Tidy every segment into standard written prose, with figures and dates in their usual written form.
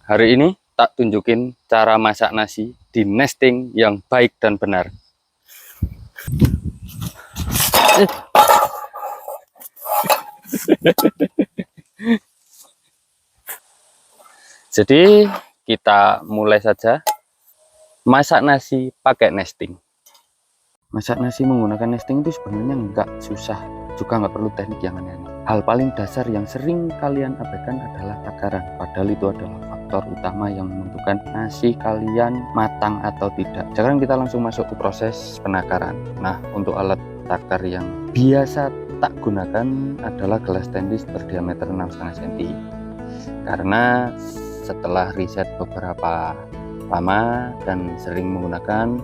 Hari ini tak tunjukin cara masak nasi di nesting yang baik dan benar. Jadi kita mulai saja masak nasi pakai nesting. Masak nasi menggunakan nesting itu sebenarnya nggak susah, juga nggak perlu teknik yang aneh-aneh. Hal paling dasar yang sering kalian abaikan adalah takaran, padahal itu adalah faktor utama yang menentukan nasi kalian matang atau tidak. Sekarang kita langsung masuk ke proses penakaran. Nah, untuk alat takar yang biasa tak gunakan adalah gelas stainless berdiameter 6,5 cm. Karena setelah riset beberapa lama dan sering menggunakan,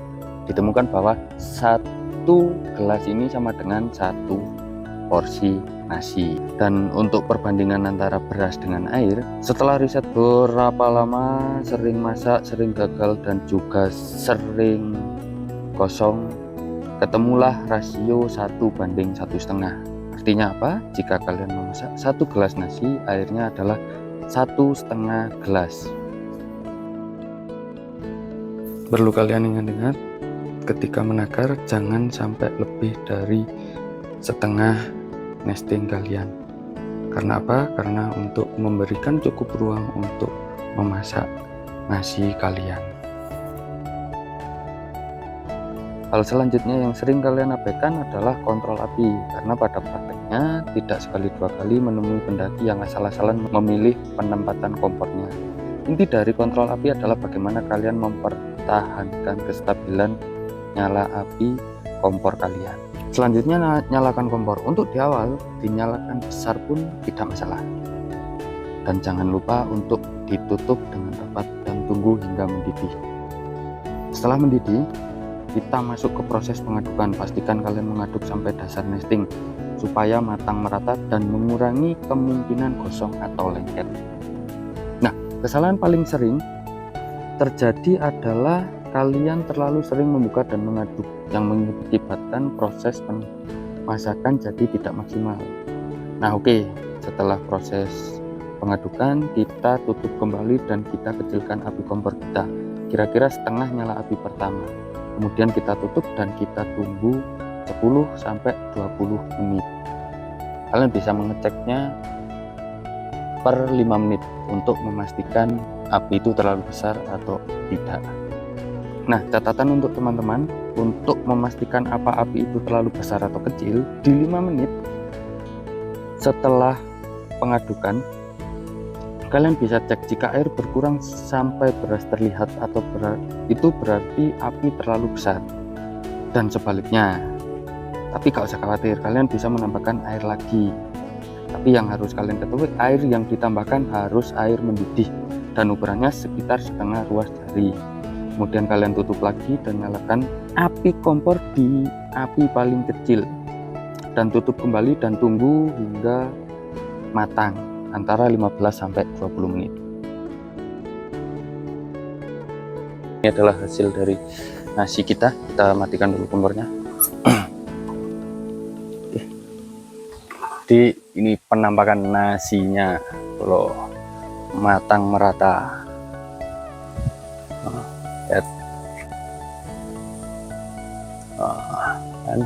ditemukan bahwa satu gelas ini sama dengan satu porsi nasi. Dan untuk perbandingan antara beras dengan air, setelah riset beberapa lama, sering masak, sering gagal, dan juga sering kosong, ketemulah rasio 1:1,5. Artinya apa? Jika kalian memasak satu gelas nasi, airnya adalah 1,5 gelas. Perlu kalian ingat-ingat, ketika menakar jangan sampai lebih dari setengah nesting kalian. Karena apa? Karena untuk memberikan cukup ruang untuk memasak nasi kalian. Hal selanjutnya yang sering kalian abaikan adalah kontrol api, karena pada prakteknya tidak sekali dua kali menemui pendaki yang asal-asalan memilih penempatan kompornya. Inti dari kontrol api adalah bagaimana kalian mempertahankan kestabilan nyala api kompor kalian. Selanjutnya nyalakan kompor. Untuk di awal dinyalakan besar pun tidak masalah, dan jangan lupa untuk ditutup dengan rapat dan tunggu hingga mendidih. Setelah mendidih, kita masuk ke proses pengadukan. Pastikan kalian mengaduk sampai dasar nesting supaya matang merata dan mengurangi kemungkinan gosong atau lengket. Nah, kesalahan paling sering terjadi adalah kalian terlalu sering membuka dan mengaduk, yang mengakibatkan proses pemasakan jadi tidak maksimal. Nah, oke, setelah proses pengadukan, kita tutup kembali dan kita kecilkan api kompor kita, kira-kira setengah nyala api pertama. Kemudian kita tutup dan kita tunggu 10-20 menit. Kalian bisa mengeceknya per 5 menit untuk memastikan api itu terlalu besar atau tidak. Nah, catatan untuk teman-teman, untuk memastikan apa api itu terlalu besar atau kecil, di 5 menit setelah pengadukan, kalian bisa cek jika air berkurang sampai beras terlihat atau itu berarti api terlalu besar, dan sebaliknya. Tapi gak usah khawatir, kalian bisa menambahkan air lagi. Tapi yang harus kalian ketahui, air yang ditambahkan harus air mendidih dan ukurannya sekitar setengah ruas jari. Kemudian kalian tutup lagi dan nyalakan api kompor di api paling kecil dan tutup kembali dan tunggu hingga matang antara 15-20 menit. Ini adalah hasil dari nasi kita. Kita matikan dulu kompornya. Jadi ini penampakan nasinya kalau matang merata. Lihat. Kan?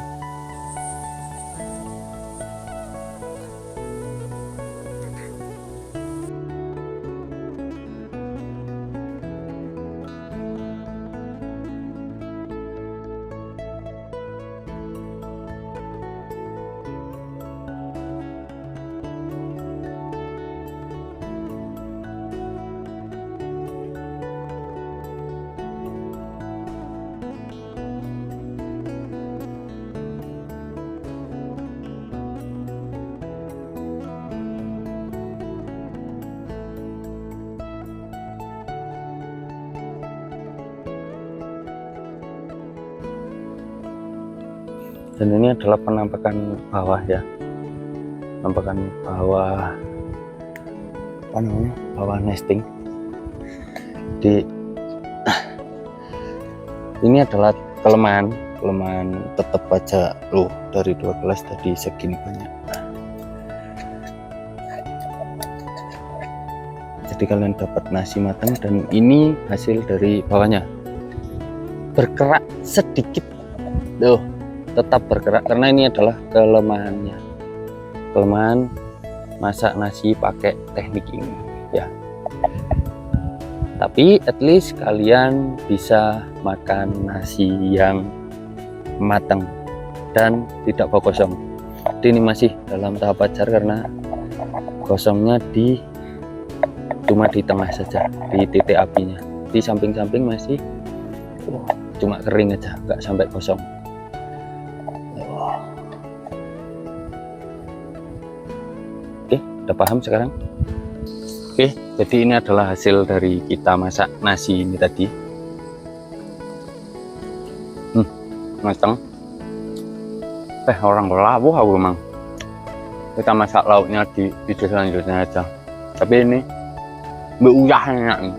Dan ini adalah penampakan bawah ya, penampakan bawah apa namanya, bawah nesting. Di ini adalah kelemahan tetap aja loh, dari 12 tadi segini banyak. jadi kalian dapat nasi matang. Dan ini hasil dari bawahnya, berkerak sedikit tuh, tetap bergerak karena ini adalah kelemahan masak nasi pakai teknik ini ya. Tapi at least kalian bisa makan nasi yang matang dan tidak bau kosong. Jadi ini masih dalam tahap wajar karena gosongnya cuma di tengah saja, di titik apinya. Di samping-samping masih cuma kering aja, nggak sampai gosong. Oke, udah paham sekarang? Oke, jadi ini adalah hasil dari kita masak nasi ini tadi. Matang. Orang berlabuh aku emang. Kita masak lauknya di video selanjutnya aja. Tapi ini beuyah enak nih.